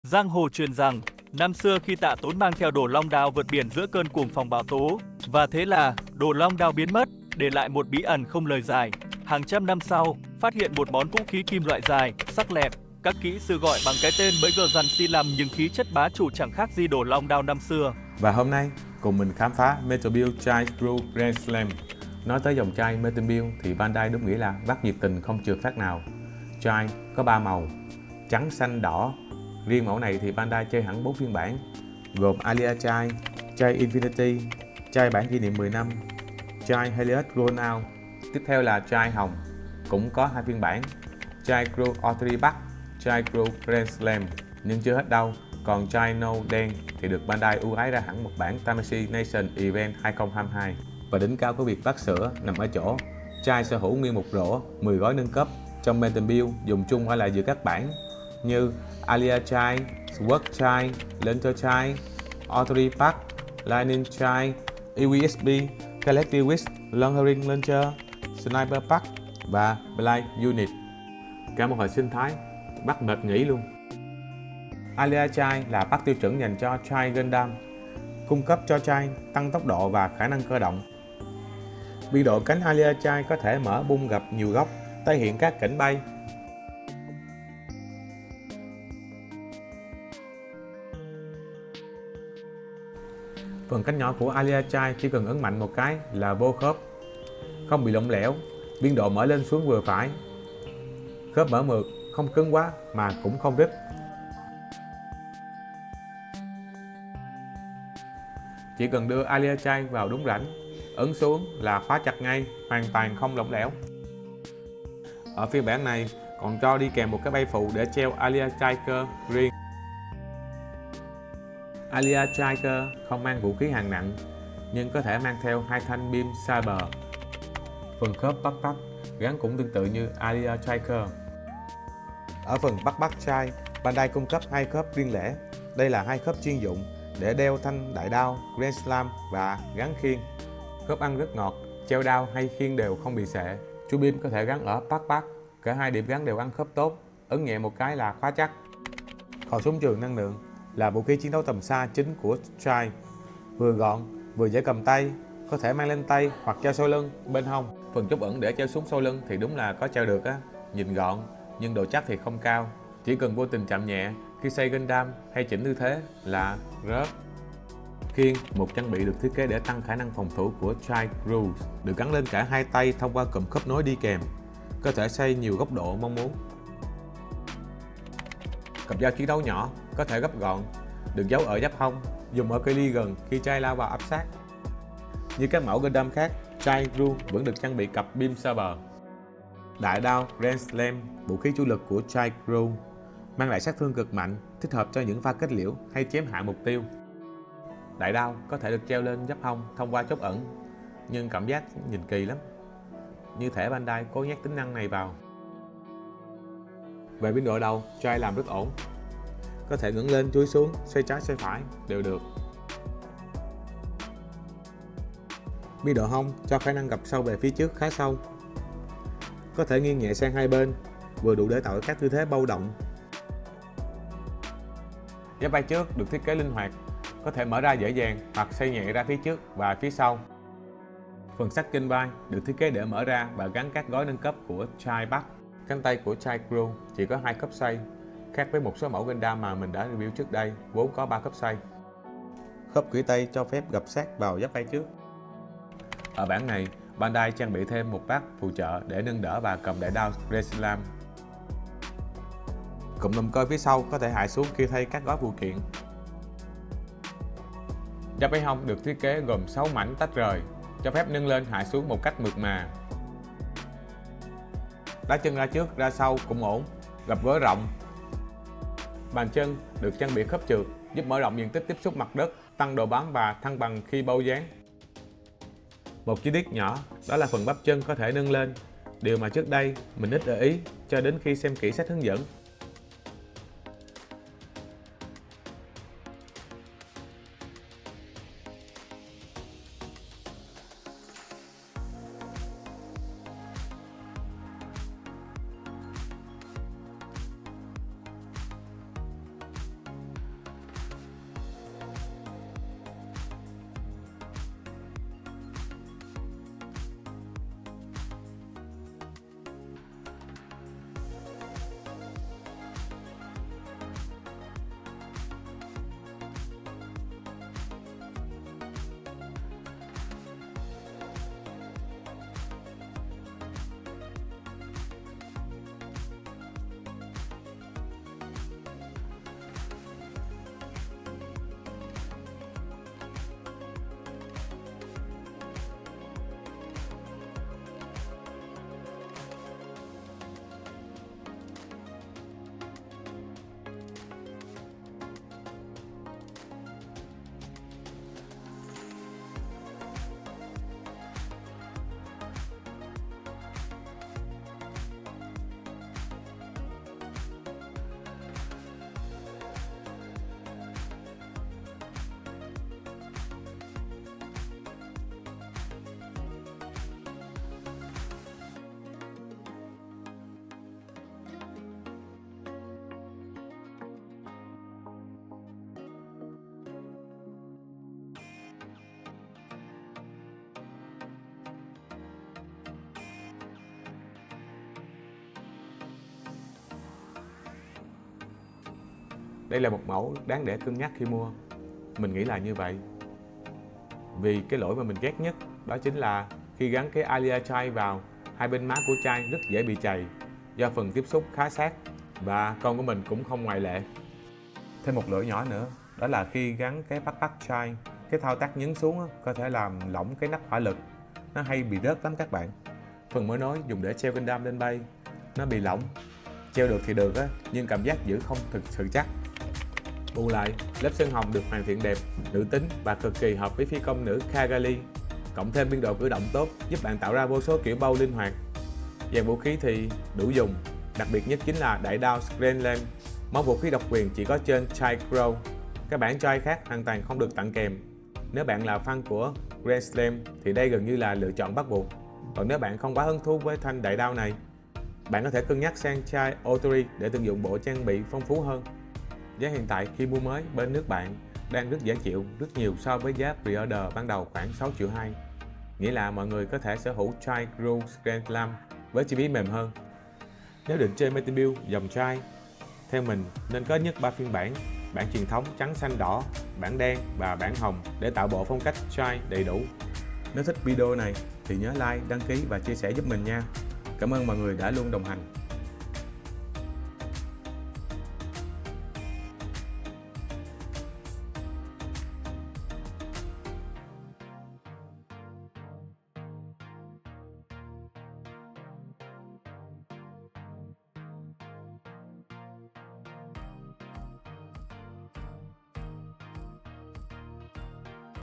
Giang hồ truyền rằng, năm xưa khi Tạ Tốn mang theo Đồ Long Đao vượt biển giữa cơn cuồng phong bão tố, và thế là Đồ Long Đao biến mất, để lại một bí ẩn không lời giải. Hàng trăm năm sau, phát hiện một món vũ khí kim loại dài, sắc lẹm. Các kỹ sư gọi bằng cái tên mới gờ dằn xi lăm nhưng khí chất bá chủ chẳng khác gì Đồ Long Đao năm xưa. Và hôm nay, cùng mình khám phá Metal Build Chai Crew Grand Slam. Nói tới dòng chai Metal Build thì Bandai đúng nghĩa là vắt nhiệt tình không trượt phát nào. Chai có 3 màu, trắng, xanh, đỏ. Riêng mẫu này thì Bandai chơi hẳn 4 phiên bản, gồm Alia Chai, Chai Infinity, Chai bản kỷ niệm 10 năm, Chai Helios Roll Out. Tiếp theo là Chai hồng, cũng có 2 phiên bản, Chai Crew Authority Bắc, Chai Crew Grand Slam. Nhưng chưa hết đâu, còn Chai nâu đen thì được Bandai ưu ái ra hẳn một bản Tamashii Nation Event 2022. Và đỉnh cao của việc vắt sữa nằm ở chỗ chai sở hữu nguyên một rổ 10 gói nâng cấp trong Metal Build dùng chung ở lại giữa các bản như Alia Chai, Sword Chai, Lantern Chai, Authority Pack, Lightning Chai, EWSB, Collective Wish, Long-Range Launcher, Sniper Pack và Blind Unit. Cả một hệ sinh thái bắt mệt nghỉ luôn. Alia Chai là pack tiêu chuẩn dành cho Chai Gundam, cung cấp cho Chai tăng tốc độ và khả năng cơ động. Biên độ cánh Alia Chai có thể mở bung gập nhiều góc, thể hiện các cảnh bay. Phần cánh nhỏ của Alia Chai chỉ cần ấn mạnh một cái là vô khớp, không bị lỏng lẻo, biên độ mở lên xuống vừa phải. Khớp mở mượt, không cứng quá mà cũng không đứt. Chỉ cần đưa Alia Chai vào đúng rãnh, ấn xuống là khóa chặt ngay, hoàn toàn không lỏng lẻo. Ở phiên bản này còn cho đi kèm một cái bay phụ để treo Alia Chai cơ riêng. Alia Chai cơ không mang vũ khí hạng nặng, nhưng có thể mang theo 2 thanh beam saber. Phần khớp backpack gắn cũng tương tự như Alia Chai cơ. Ở phần backpack Chai, Bandai cung cấp 2 khớp riêng lẻ. Đây là 2 khớp chuyên dụng để đeo thanh đại đao, Grand Slam và gắn khiên. Khớp ăn rất ngọt, treo đao hay khiên đều không bị xệ. Chuôi beam có thể gắn ở backpack, cả hai điểm gắn đều ăn khớp tốt, ấn nhẹ một cái là khóa chắc. Khẩu súng trường năng lượng là vũ khí chiến đấu tầm xa chính của Chai, vừa gọn vừa dễ cầm tay, có thể mang lên tay hoặc treo sau lưng bên hông. Phần chốt ẩn để treo súng sau lưng thì đúng là có treo được á, nhìn gọn nhưng độ chắc thì không cao, chỉ cần vô tình chạm nhẹ khi xoay Gundam hay chỉnh tư thế là rớt. Khiên, một trang bị được thiết kế để tăng khả năng phòng thủ của Chai Crew, được gắn lên cả hai tay thông qua cụm khớp nối đi kèm, có thể xoay nhiều góc độ mong muốn. Cặp dao chiến đấu nhỏ, có thể gấp gọn, được giấu ở giáp hông, dùng ở cự ly gần khi Chai lao vào áp sát. Như các mẫu Gundam khác, Chai Crew vẫn được trang bị cặp beam saber. Đại đao Grand Slam, vũ khí chủ lực của Chai Crew, mang lại sát thương cực mạnh, thích hợp cho những pha kết liễu hay chém hạ mục tiêu. Đại đao có thể được treo lên giáp hông thông qua chốt ẩn, nhưng cảm giác nhìn kỳ lắm. Như thể Bandai cố nhét tính năng này vào. Về biên độ đầu, Chai làm rất ổn. Có thể ngẩng lên, chúi xuống, xoay trái xoay phải đều được. Biên độ hông cho khả năng gập sâu về phía trước khá sâu. Có thể nghiêng nhẹ sang hai bên, vừa đủ để tạo các tư thế bao động. Giáp bay trước được thiết kế linh hoạt, có thể mở ra dễ dàng hoặc xoay nhẹ ra phía trước và phía sau. Phần sắt kênh vai được thiết kế để mở ra và gắn các gói nâng cấp của Chai Pack. Cánh tay của Chai Crew chỉ có 2 khớp xoay, khác với một số mẫu Gundam mà mình đã review trước đây, vốn có 3 khớp xoay. Khớp khuỷu tay cho phép gập sát vào giáp bay trước. Ở bản này, Bandai trang bị thêm một pack phụ trợ để nâng đỡ và cầm đại đao Grand Slam. Cụm động cơ phía sau có thể hạ xuống khi thay các gói phụ kiện. Giáp bay hông được thiết kế gồm 6 mảnh tách rời, cho phép nâng lên hạ xuống một cách mượt mà. Đá chân ra trước ra sau cũng ổn, gập gối rộng. Bàn chân được trang bị khớp trượt, giúp mở rộng diện tích tiếp xúc mặt đất, tăng độ bám và thăng bằng khi bâu dáng. Một chi tiết nhỏ đó là phần bắp chân có thể nâng lên, điều mà trước đây mình ít để ý cho đến khi xem kỹ sách hướng dẫn. Đây là một mẫu đáng để cân nhắc khi mua. Mình nghĩ là như vậy. Vì cái lỗi mà mình ghét nhất đó chính là khi gắn cái Alia chai vào, hai bên má của chai rất dễ bị chày do phần tiếp xúc khá sát, và con của mình cũng không ngoại lệ. Thêm một lỗi nhỏ nữa, đó là khi gắn cái backpack chai, cái thao tác nhấn xuống có thể làm lỏng cái nắp hỏa lực. Nó hay bị rớt lắm các bạn. Phần mở nối dùng để treo Gundam lên bay, nó bị lỏng. Treo được thì được nhưng cảm giác giữ không thực sự chắc. Bù lại, lớp sơn hồng được hoàn thiện đẹp, nữ tính và cực kỳ hợp với phi công nữ Cagali. Cộng thêm biên độ cử động tốt giúp bạn tạo ra vô số kiểu bow linh hoạt. Dàn vũ khí thì đủ dùng, đặc biệt nhất chính là đại đao Screenland. Món vũ khí độc quyền chỉ có trên Chai Crow. Các bản Chai khác hoàn toàn không được tặng kèm. Nếu bạn là fan của Grand Slam thì đây gần như là lựa chọn bắt buộc. Còn nếu bạn không quá hứng thú với thanh đại đao này, bạn có thể cân nhắc sang Chai Authority để tận dụng bộ trang bị phong phú hơn. Giá hiện tại khi mua mới bên nước bạn đang rất dễ chịu, rất nhiều so với giá pre-order ban đầu khoảng 6,2 triệu. Nghĩa là mọi người có thể sở hữu Chai Crow Grand Slam với chi phí mềm hơn. Nếu định chơi Metal Build dòng Chai, theo mình nên có nhất 3 phiên bản: bản truyền thống trắng xanh đỏ, bản đen và bản hồng để tạo bộ phong cách Chai đầy đủ. Nếu thích video này thì nhớ like, đăng ký và chia sẻ giúp mình nha. Cảm ơn mọi người đã luôn đồng hành.